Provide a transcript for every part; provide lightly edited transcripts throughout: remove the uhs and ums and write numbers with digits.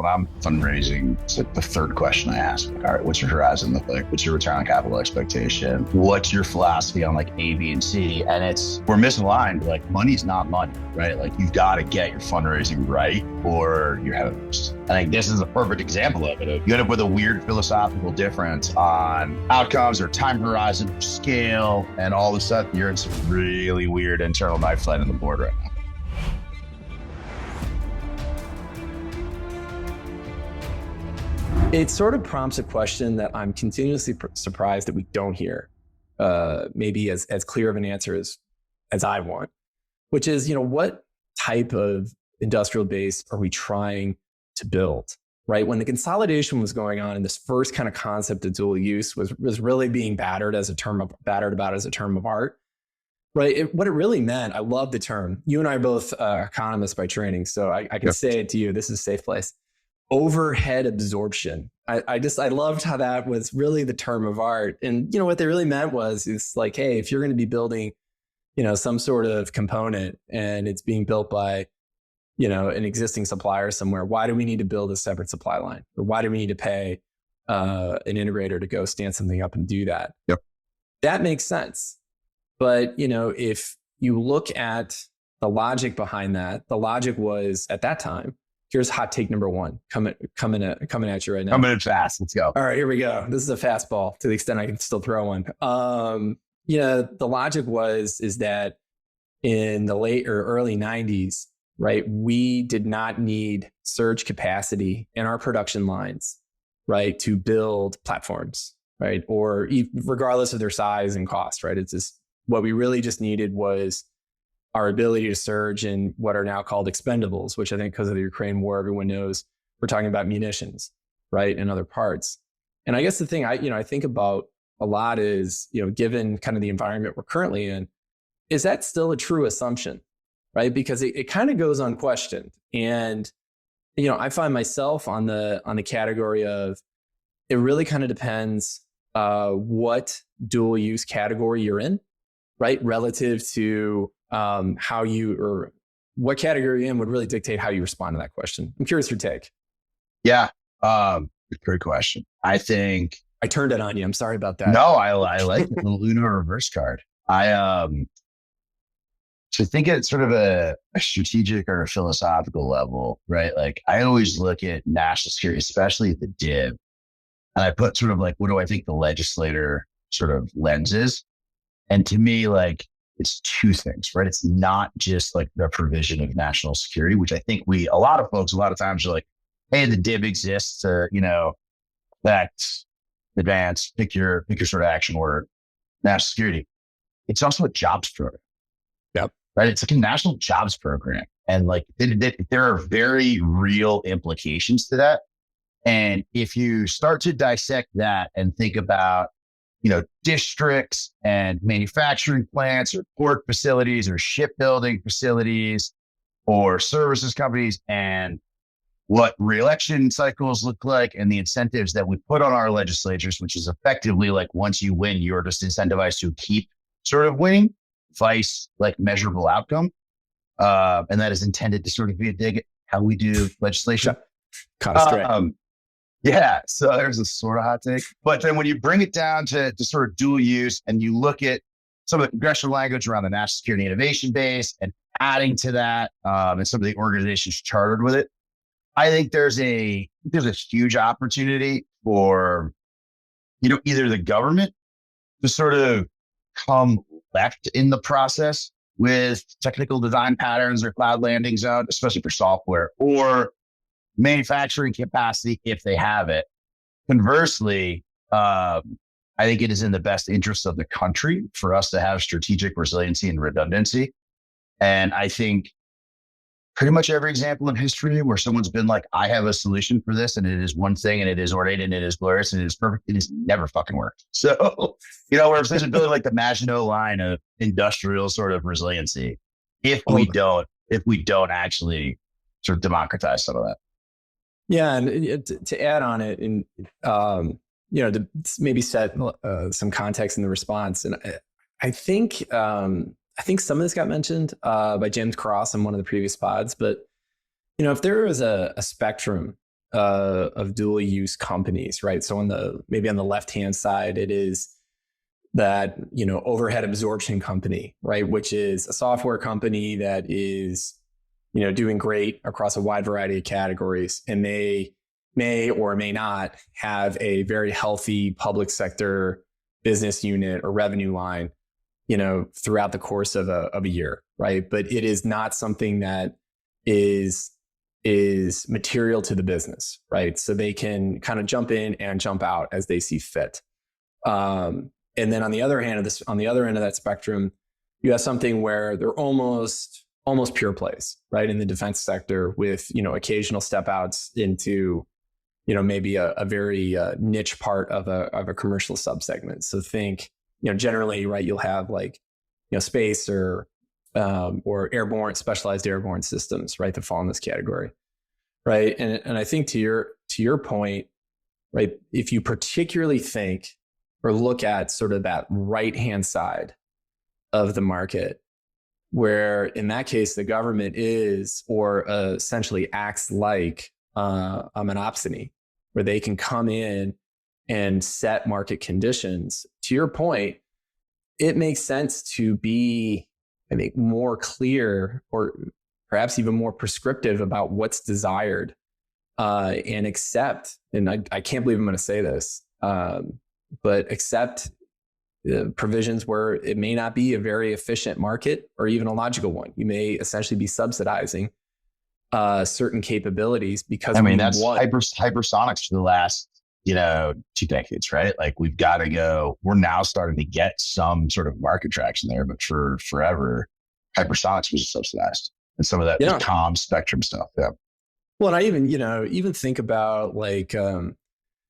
when I'm fundraising, it's like the third question I ask. All right, what's your horizon look like? What's your return on capital expectation? What's your philosophy on like A, B, and C? And we're misaligned. Like money's not money, right? Like you've got to get your fundraising right or you're headed west. I think this is a perfect example of it. You end up with a weird philosophical difference on outcomes or time horizon or scale, and all of a sudden you're in some really weird internal knife fight on the board right now. It sort of prompts a question that I'm continuously surprised that we don't hear, maybe as clear of an answer as I want, which is, what type of industrial base are we trying to build, right? When the consolidation was going on and this first kind of concept of dual use was really being battered about as a term of art, right? What it really meant, I love the term. You and I are both economists by training, so I can say it to you. This is a safe place. Overhead absorption. I loved how that was really the term of art. And what they really meant was, it's like, hey, if you're going to be building, some sort of component and it's being built by, an existing supplier somewhere, why do we need to build a separate supply line? Or why do we need to pay an integrator to go stand something up and do that? Yep. That makes sense. But, if you look at the logic behind that, the logic was at that time, here's hot take number one, coming at you right now. Coming in fast. Let's go. All right, here we go. This is a fastball to the extent I can still throw one. The logic is that in the late or early 90s, right, we did not need surge capacity in our production lines, right, to build platforms, right, or regardless of their size and cost, right? It's just what we really just needed was our ability to surge in what are now called expendables, which I think because of the Ukraine war, everyone knows we're talking about munitions, right, and other parts. And I guess the thing I think about a lot is, given kind of the environment we're currently in, is that still a true assumption, right? Because it kind of goes unquestioned. And, I find myself on the category of, it really kind of depends what dual use category you're in, right? Relative to how you, or what category you're in would really dictate how you respond to that question. I'm curious your take. Yeah. Great question. I think I turned it on you. I'm sorry about that. No, I like the little Uno reverse card. So think at sort of a strategic or a philosophical level, right? Like I always look at national security, especially at the DIB, and I put sort of like, what do I think the legislator sort of lens is? And to me, like, it's two things, right? It's not just like the provision of national security, which I think a lot of folks, a lot of times are like, hey, the DIB exists to, that's advance, pick your sort of action word, national security. It's also a jobs program. Yep. Right. It's like a national jobs program. And like there are very real implications to that. And if you start to dissect that and think about, districts and manufacturing plants or port facilities or shipbuilding facilities or services companies and what re-election cycles look like and the incentives that we put on our legislatures, which is effectively like once you win, you're just incentivized to keep sort of winning, vice like measurable outcome. And that is intended to sort of be a dig at how we do legislation. Caught us straight. Yeah, so there's a sort of hot take. But then when you bring it down to sort of dual use and you look at some of the congressional language around the national security innovation base and adding to that and some of the organizations chartered with it, I think there's a huge opportunity for, either the government to sort of come left in the process with technical design patterns or cloud landing zone, especially for software, or manufacturing capacity if they have it. Conversely, I think it is in the best interest of the country for us to have strategic resiliency and redundancy. And I think pretty much every example in history where someone's been like, I have a solution for this and it is one thing and it is ornate and it is glorious and it is perfect, it has never fucking worked. So, where if there's a building like the Maginot Line of industrial sort of resiliency, if we don't actually sort of democratize some of that. Yeah, and to add on it, and to maybe set some context in the response, and I think some of this got mentioned by James Cross in one of the previous pods, but if there was a spectrum of dual use companies, right? So maybe on the left hand side, it is that overhead absorption company, right, which is a software company that is doing great across a wide variety of categories, and they may or may not have a very healthy public sector business unit or revenue line, throughout the course of a year, right? But it is not something that is material to the business, right? So they can kind of jump in and jump out as they see fit. And then on the other end of that spectrum, you have something where they're almost pure plays, right, in the defense sector, with occasional step outs into maybe a very niche part of a commercial subsegment. So think generally, right, you'll have like space or specialized airborne systems, right, that fall in this category, right? And I think to your point, right, if you particularly think or look at sort of that right-hand side of the market, where in that case, the government is or essentially acts like a monopsony, where they can come in and set market conditions. To your point, it makes sense to be, I think, more clear or perhaps even more prescriptive about what's desired and accept. And I can't believe I'm going to say this, but accept provisions where it may not be a very efficient market or even a logical one. You may essentially be subsidizing certain capabilities because that's hypersonics for the last 2 decades, right? Like we're now starting to get some sort of market traction there, but for forever, hypersonics was subsidized, and some of that comm spectrum stuff. Yeah. Well, and I even think about like,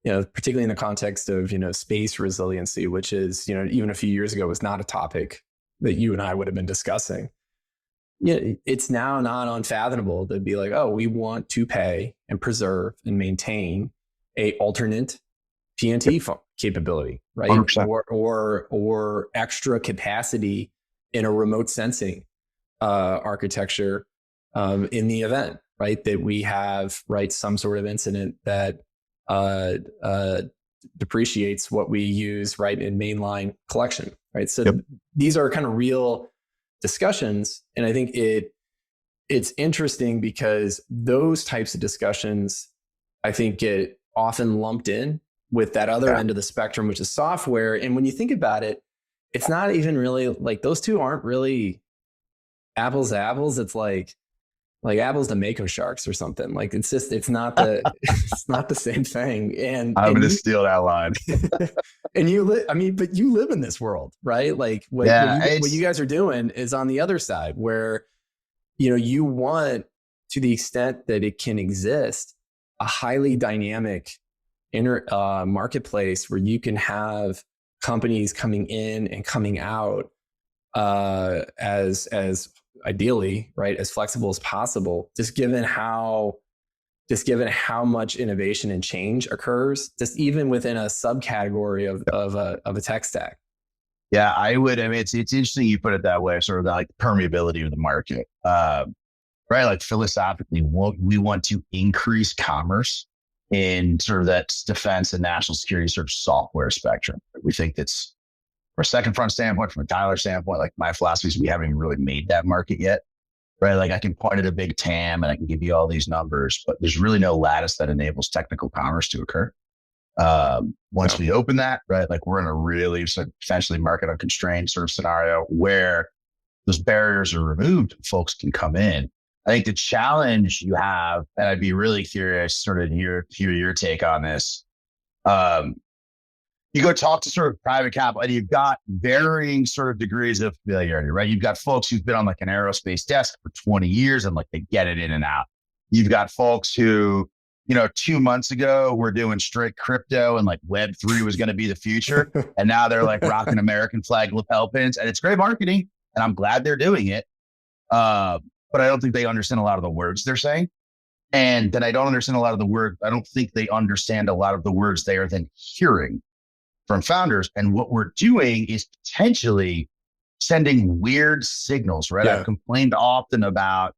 particularly in the context of, space resiliency, which is, even a few years ago was not a topic that you and I would have been discussing. It's now not unfathomable to be like, oh, we want to pay and preserve and maintain a alternate PNT capability, right? 100%. Or extra capacity in a remote sensing architecture in the event, right, that we have, right, some sort of incident that depreciates what we use, right, in mainline collection, right? So these are kind of real discussions, and I think it's interesting because those types of discussions, I think, get often lumped in with that other end of the spectrum, which is software. And when you think about it, it's not even really like those two aren't really apples to apples. It's like apples to Mako sharks or something. Like it's not the same thing. And I'm going to steal that line. And but you live in this world, right? Like what you guys are doing is on the other side, where, you want, to the extent that it can exist, a highly dynamic marketplace where you can have companies coming in and coming out as ideally, right, as flexible as possible, just given how much innovation and change occurs, just even within a subcategory of a tech stack. Yeah, it's interesting you put it that way, sort of like the permeability of the market, right? Like philosophically, we want to increase commerce in sort of that defense and national security sort of software spectrum. We think that's, from a second front standpoint, from a Tyler standpoint, like my philosophy is we haven't even really made that market yet, right? Like I can point at a big TAM and I can give you all these numbers, but there's really no lattice that enables technical commerce to occur. Once we open that, right, like we're in a really essentially market unconstrained sort of scenario where those barriers are removed and folks can come in. I think the challenge you have, and I'd be really curious sort of hear your take on this. You go talk to sort of private capital and you've got varying sort of degrees of familiarity, right? You've got folks who've been on like an aerospace desk for 20 years and like they get it in and out. You've got folks who, 2 months ago were doing straight crypto and like Web3 was going to be the future. And now they're like rocking American flag lapel pins, and it's great marketing and I'm glad they're doing it. But I don't think they understand a lot of the words they're saying. And then I don't understand a lot of the words. I don't think they understand a lot of the words they are then hearing from founders. And what we're doing is potentially sending weird signals, right? Yeah. I've complained often about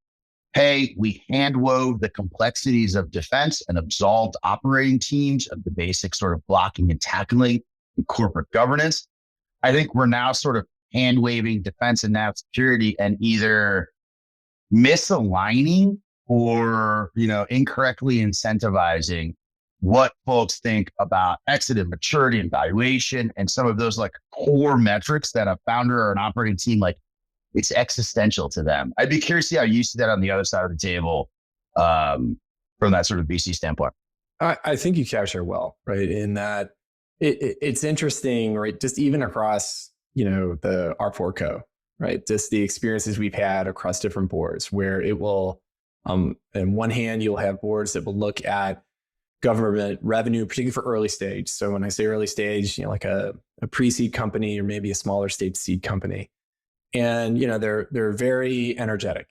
hey, we hand wove the complexities of defense and absolved operating teams of the basic sort of blocking and tackling and corporate governance. I think we're now sort of hand waving defense and national security and either misaligning or, incorrectly incentivizing what folks think about exit and maturity and valuation and some of those like core metrics that a founder or an operating team, like it's existential to them. I'd be curious to see how you see that on the other side of the table from that sort of VC standpoint. I think you capture it well, right? In that it's interesting, right? Just even across, our portco, right? Just the experiences we've had across different boards where it will, on one hand, you'll have boards that will look at government revenue, particularly for early stage. So when I say early stage, like a pre-seed company or maybe a smaller stage seed company. And, they're very energetic,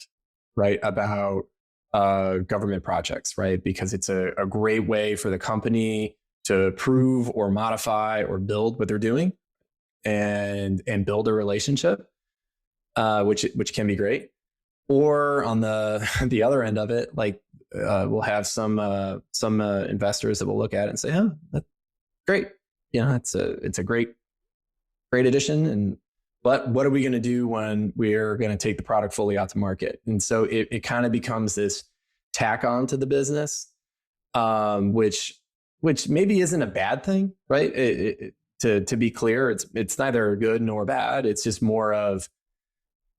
right, about government projects, right? Because it's a great way for the company to prove or modify or build what they're doing and build a relationship, which can be great. Or on the other end of it, like we'll have some investors that will look at it and say, "Oh, that's great. It's a great addition." But what are we going to do when we're going to take the product fully out to market? And so it kind of becomes this tack on to the business, which maybe isn't a bad thing, right? To be clear, it's neither good nor bad. It's just more of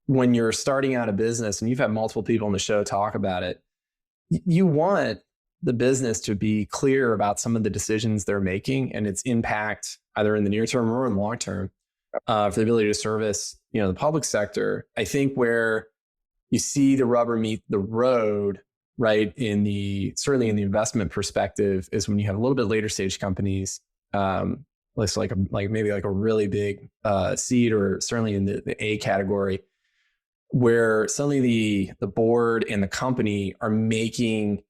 when you're starting out a business, and you've had multiple people on the show talk about it, you want the business to be clear about some of the decisions they're making and its impact either in the near term or in the long term for the ability to service, the public sector. I think where you see the rubber meet the road, right, certainly in the investment perspective, is when you have a little bit later stage companies, maybe like a really big seed, or certainly in the A category, where suddenly the board and the company are making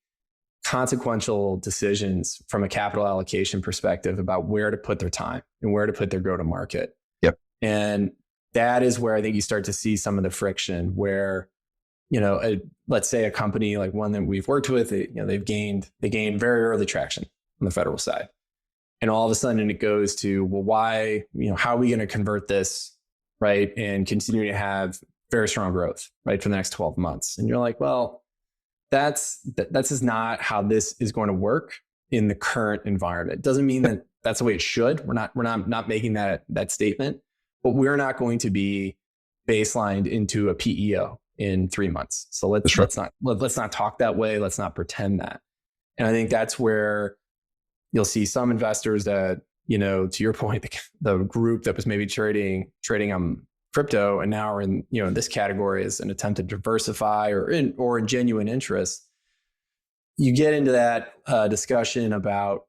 consequential decisions from a capital allocation perspective about where to put their time and where to put their go-to-market. Yep. And that is where I think you start to see some of the friction where, let's say a company like one that we've worked with, they gained very early traction on the federal side. And all of a sudden it goes to, well, why, how are we going to convert this, right, and continue to have very strong growth, right, for the next 12 months. And you're like, well, that's just not how this is going to work in the current environment. It doesn't mean that that's the way it should. We're not making that statement, but we're not going to be baselined into a PEO in 3 months. So let's not talk that way. Let's not pretend that. And I think that's where you'll see some investors that, to your point, the group that was maybe trading crypto and now are in this category as an attempt to diversify or in genuine interest. You get into that discussion about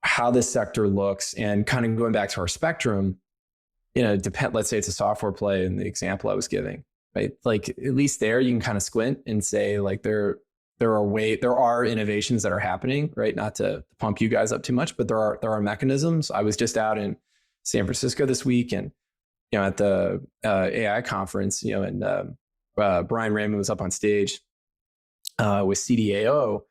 how this sector looks, and kind of going back to our spectrum. Let's say it's a software play in the example I was giving, right? Like at least there you can kind of squint and say like there are innovations that are happening, right? Not to pump you guys up too much, but there are mechanisms. I was just out in San Francisco this week, and at the AI conference, and Brian Raymond was up on stage with CDAO,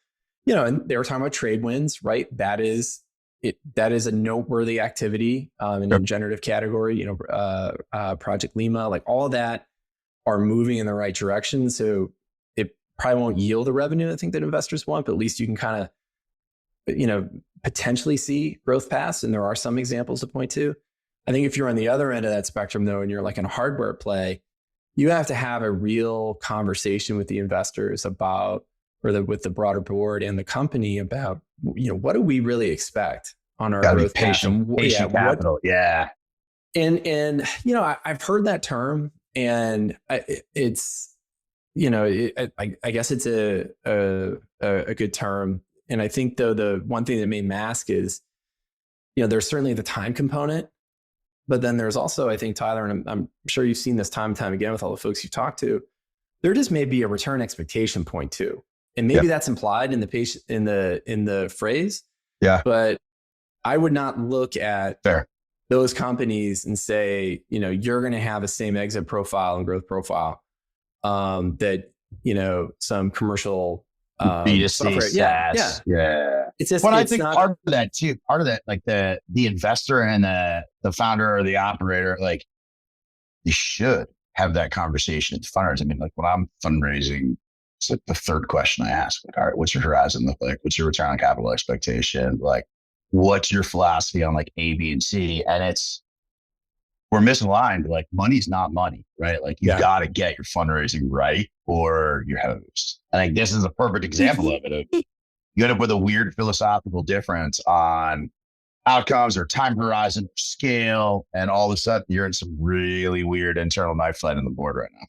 and they were talking about trade wins, right? That is a noteworthy activity in the generative category. Project Lima, like all of that are moving in the right direction. So it probably won't yield the revenue I think that investors want, but at least you can kind of, potentially see growth paths. And there are some examples to point to. I think if you're on the other end of that spectrum, though, and you're like in a hardware play, you have to have a real conversation with the investors about, with the broader board and the company about, what do we really expect on our growth path? Patient capital. Yeah. And I've heard that term, and it's, I guess it's a good term. And I think though the one thing that may mask is, there's certainly the time component. But then there's also, I think, Tyler, and I'm sure you've seen this time and time again with all the folks you talk to, there just may be a return expectation point too. And maybe that's implied in the phrase. Yeah. But I would not look at those companies and say, you're going to have the same exit profile and growth profile that some commercial B2C software. SaaS. Yeah. It's just, But I it's think not, part of that too, part of that, like the investor and the founder or the operator, like you should have that conversation with funders. I mean, like when I'm fundraising, it's like the third question I ask, like, all right, what's your horizon look like? What's your return on capital expectation? Like, what's your philosophy on like A, B, and C? And we're misaligned. Like money's not money, right? Like you've got to get your fundraising right or you're hosed. I think this is a perfect example of it. You end up with a weird philosophical difference on outcomes or time horizon or scale. And all of a sudden you're in some really weird internal knife fight on the board right now.